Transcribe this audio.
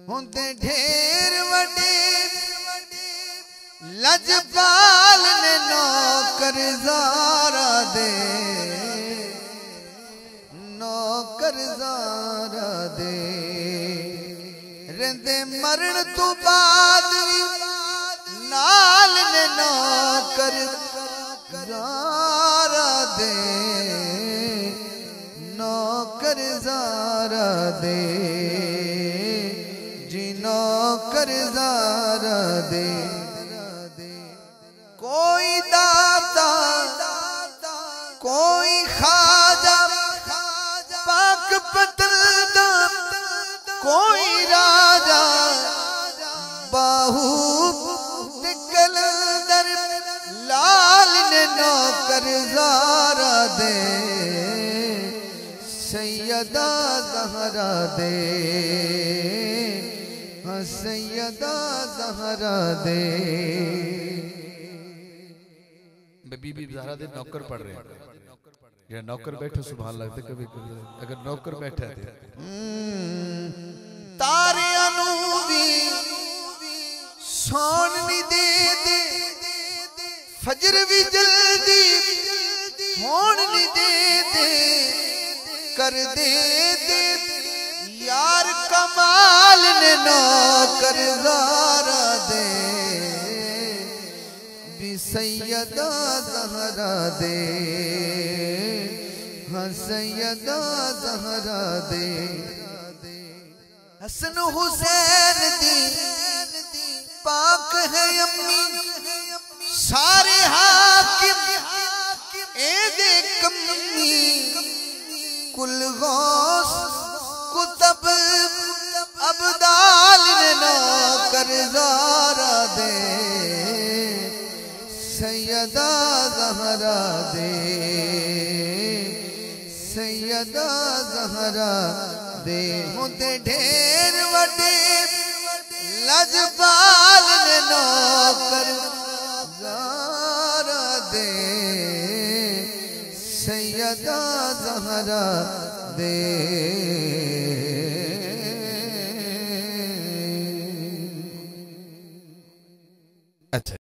होंदे ढेर वडे लजपाल ने नौकर ज़ारा दे, नौकर ज़ारा दे। रेंदे मरण तो बाद नाल ने नौकर ज़ारा दे, नौकर ज़ारा दे, जी नौकर ज़ारा दे। कोई दाता कोई खाजा पाक पतलदा, कोई राजा बाहू कलंदर लाल ने नौकर ज़ारा दे, सैयदा ज़हरा दे, हाँ सैयदा ज़हरा दे। बीबी ज़हरा दे नौकर पढ़ रहे हैं, या नौकर बैठे सुभान लगते कभी कभी अगर नौकर बैठा थे। तारे अनूवी सोन नी दे दे, फजर भी जल्दी होन नी दे दे, कर दे दे यार कमाल ने नौकर ज़ारा दे, सैयदा ज़हरा दे, हाँ सैयदा ज़हरा दे। हसन हुसैन दी पाक है अम्मी, सारे हाकिम एदे कम्मी, कुल गौस कुतब अब्दाल ने नौकर ज़ारा दे, सैयदा ज़हरा दे, सैयदा ज़हरा दे। होंदे ढेर वडे लजपाल ने नौकर ज़ारा दे, सैयदा ज़हरा दे। अच्छा।